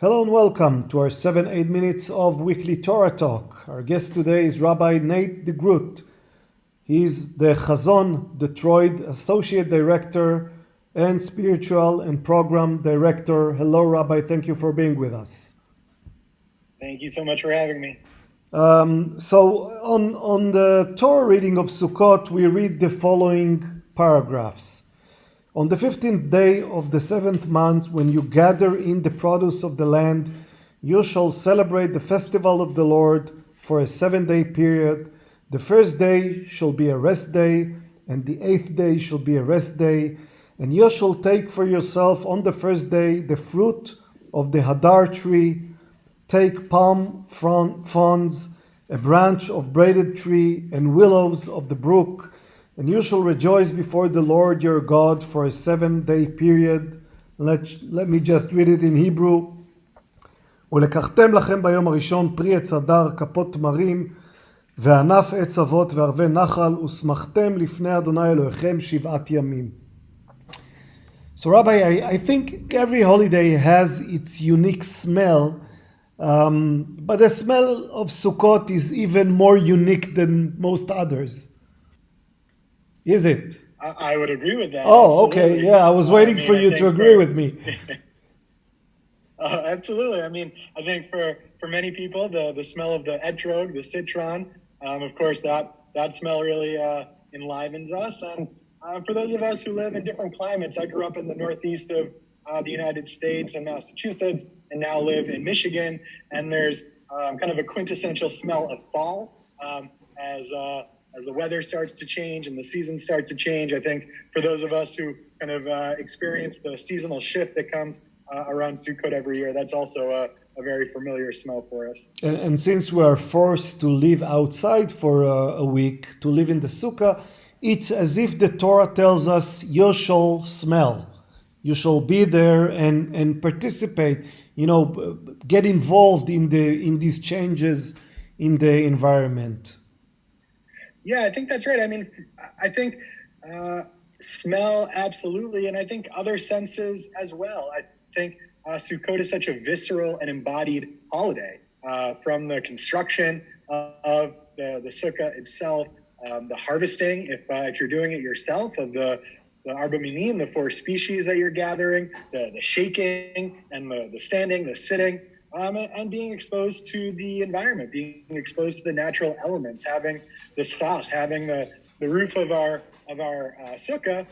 Hello and welcome to our 7-8 minutes of weekly Torah talk. Our guest today is Rabbi Nate DeGroot. He's the Chazon Detroit Associate Director and Spiritual and Program Director. Hello, Rabbi. Thank you for being with us. Thank you so much for having me. So on the Torah reading of Sukkot, we read the following paragraphs. On the 15th day of the 7th month, when you gather in the produce of the land, you shall celebrate the festival of the Lord for a 7-day period. The first day shall be a rest day, and the 8th day shall be a rest day. And you shall take for yourself on the first day the fruit of the hadar tree. Take palm fronds, a branch of braided tree, and willows of the brook, and you shall rejoice before the Lord your God for a 7-day period. Let me just read it in Hebrew. ולקחתם לכם ביום הראשון פרי עץ הדר, כפות תמרים, וענף עץ אבות וערבי נחל, ושמחתם לפני אדוני אלוהיכם 7 ימים. So Rabbi, I think every holiday has its unique smell, but the smell of Sukkot is even more unique than most others. Is it? I would agree with that. Oh, absolutely. okay. Yeah, I was waiting for you to agree with me. Absolutely. I think for many people, the smell of the etrog, the citron, of course, that smell really enlivens us. And for those of us who live in different climates, I grew up in the northeast of the United States and Massachusetts, and now live in Michigan. And there's kind of a quintessential smell of fall as the weather starts to change and the seasons start to change. I think for those of us who kind of experience the seasonal shift that comes around Sukkot every year, that's also a very familiar smell for us. And since we are forced to live outside for a week, to live in the sukkah, it's as if the Torah tells us, you shall smell. You shall be there and participate, get involved in these changes in the environment. Yeah, I think that's right. I think smell, absolutely, and I think other senses as well. I think Sukkot is such a visceral and embodied holiday, from the construction of the sukkah itself, the harvesting, if you're doing it yourself, of the arba minim, the 4 species that you're gathering, the shaking and the standing, the sitting, and being exposed to the environment, being exposed to the natural elements, having the schach, having the roof of our sukkah,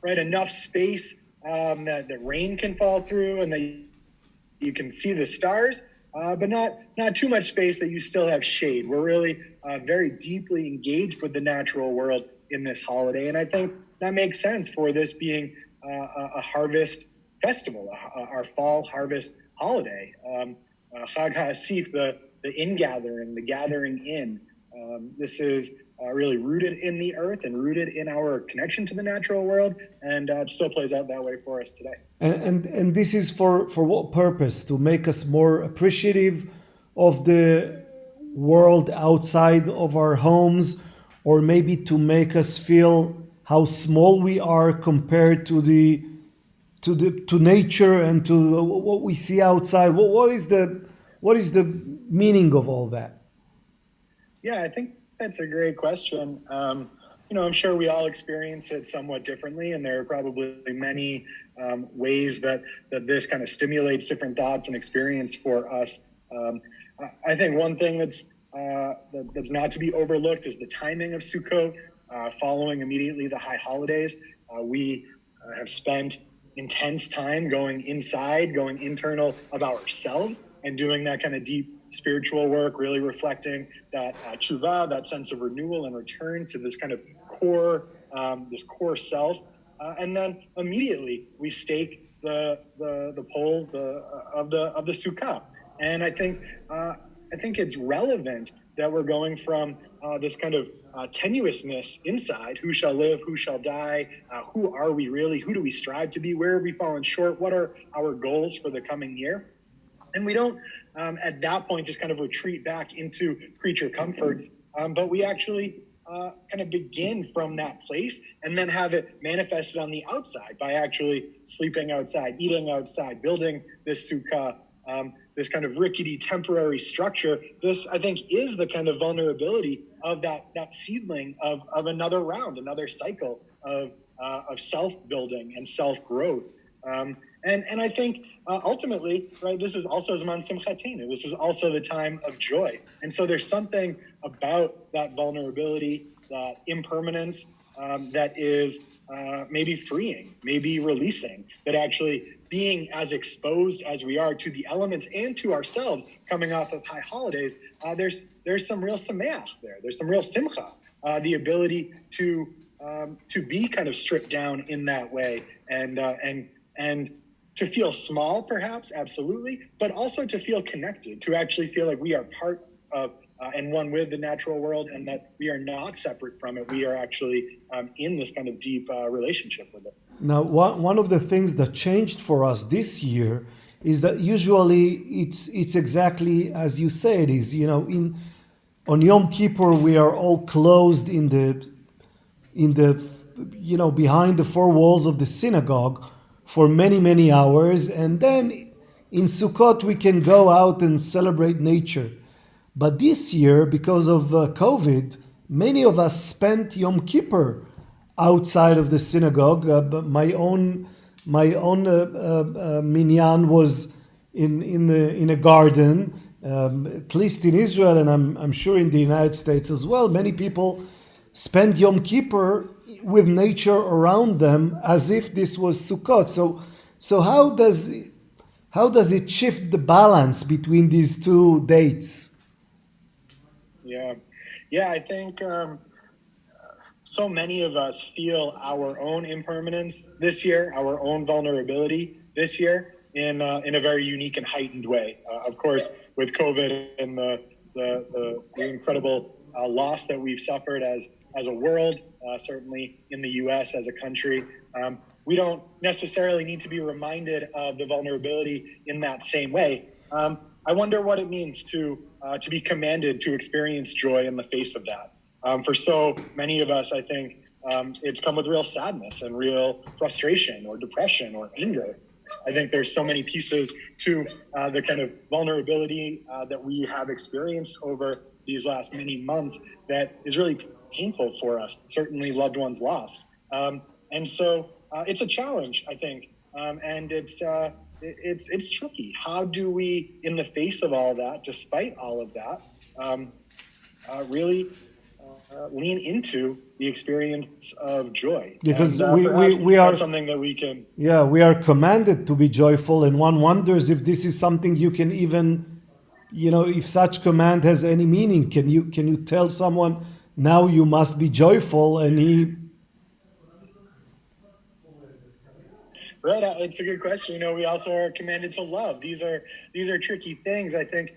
right, enough space that the rain can fall through and that you can see the stars, but not too much space that you still have shade. We're really very deeply engaged with the natural world in this holiday, and I think that makes sense for this being a harvest festival, our fall harvest holiday. Chag HaAsif, the ingathering, the gathering in. This is really rooted in the earth and rooted in our connection to the natural world, and it still plays out that way for us today. And this is for what purpose? To make us more appreciative of the world outside of our homes, or maybe to make us feel how small we are compared to nature and to what we see outside. What is the meaning of all that? Yeah, I think that's a great question. I'm sure we all experience it somewhat differently, and there are probably many ways that this kind of stimulates different thoughts and experience for us. I think one thing that's not to be overlooked is the timing of Sukkot, following immediately the high holidays. We have spent intense time going inside, going internal of ourselves, and doing that kind of deep spiritual work, really reflecting that tshuva, that sense of renewal and return to this kind of core self. And then immediately we stake the poles of the sukkah. And I think it's relevant that we're going from this kind of tenuousness inside, who shall live, who shall die, who are we really, who do we strive to be, where have we fallen short, what are our goals for the coming year? And we don't, at that point, just kind of retreat back into creature comforts, but we actually kind of begin from that place and then have it manifested on the outside by actually sleeping outside, eating outside, building this sukkah this kind of rickety temporary structure, this, I think, is the kind of vulnerability of that seedling of another round, another cycle of self-building and self-growth. And I think ultimately, right, this is also Zman Simchatenu. This is also the time of joy. And so there's something about that vulnerability, that impermanence, that is maybe freeing, maybe releasing, that actually being as exposed as we are to the elements and to ourselves coming off of high holidays, there's some real sameach there. There's some real simcha, the ability to be kind of stripped down in that way, and to feel small, perhaps, absolutely, but also to feel connected, to actually feel like we are part of and one with the natural world, and that we are not separate from it. We are actually in this kind of deep relationship with it. Now, one of the things that changed for us this year is that usually it's exactly as you say it is. On Yom Kippur we are all closed in the behind the four walls of the synagogue for many hours, and then in Sukkot we can go out and celebrate nature. But this year, because of COVID, many of us spent Yom Kippur outside of the synagogue. But my own minyan was in a garden. At least in Israel, and I'm sure in the United States as well, many people spend Yom Kippur with nature around them as if this was Sukkot. So how does it shift the balance between these two dates? Yeah, I think so many of us feel our own impermanence this year, our own vulnerability this year in a very unique and heightened way. Of course, with COVID and the incredible loss that we've suffered as a world, certainly in the U.S. as a country, we don't necessarily need to be reminded of the vulnerability in that same way. I wonder what it means to be commanded to experience joy in the face of that. For so many of us, I think it's come with real sadness and real frustration or depression or anger. I think there's so many pieces to the kind of vulnerability that we have experienced over these last many months that is really painful for us, certainly loved ones lost. And so it's a challenge, I think, and it's tricky. How do we, in the face of all that, despite all of that, really lean into the experience of joy? Because and, we are something that we can. Yeah, we are commanded to be joyful, and one wonders if this is something you can even, if such command has any meaning. Can you tell someone now you must be joyful, and he? Right, it's a good question. We also are commanded to love. These are tricky things. I think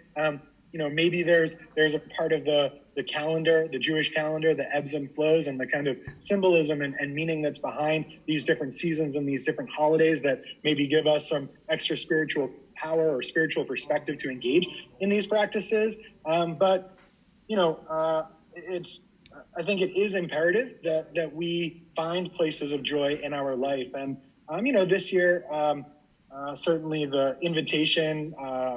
maybe there's a part of the calendar, the Jewish calendar, the ebbs and flows, and the kind of symbolism and meaning that's behind these different seasons and these different holidays that maybe give us some extra spiritual power or spiritual perspective to engage in these practices. But I think it is imperative that we find places of joy in our life. And this year, certainly the invitation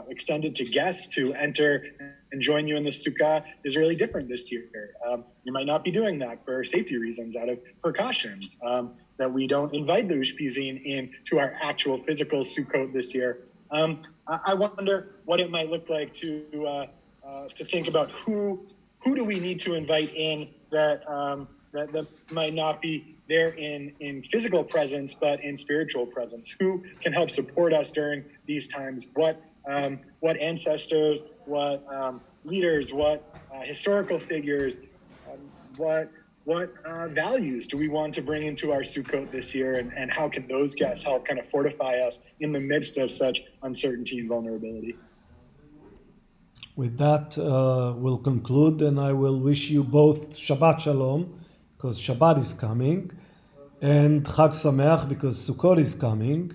extended to guests to enter and join you in the sukkah is really different this year. You might not be doing that for safety reasons, out of precautions, that we don't invite the Ushpizin in to our actual physical sukkot this year. I wonder what it might look like to think about who do we need to invite in that might not be there in physical presence, but in spiritual presence. Who can help support us during these times? What ancestors, what leaders, what historical figures, what values do we want to bring into our Sukkot this year, and how can those guests help kind of fortify us in the midst of such uncertainty and vulnerability? With that, we'll conclude, and I will wish you both Shabbat Shalom, because Shabbat is coming, and Chag Sameach, because Sukkot is coming,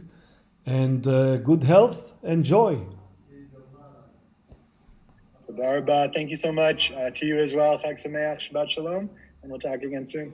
and good health and joy. Rabbi, thank you so much. To you as well. Chag Sameach, Shabbat Shalom, and we'll talk again soon.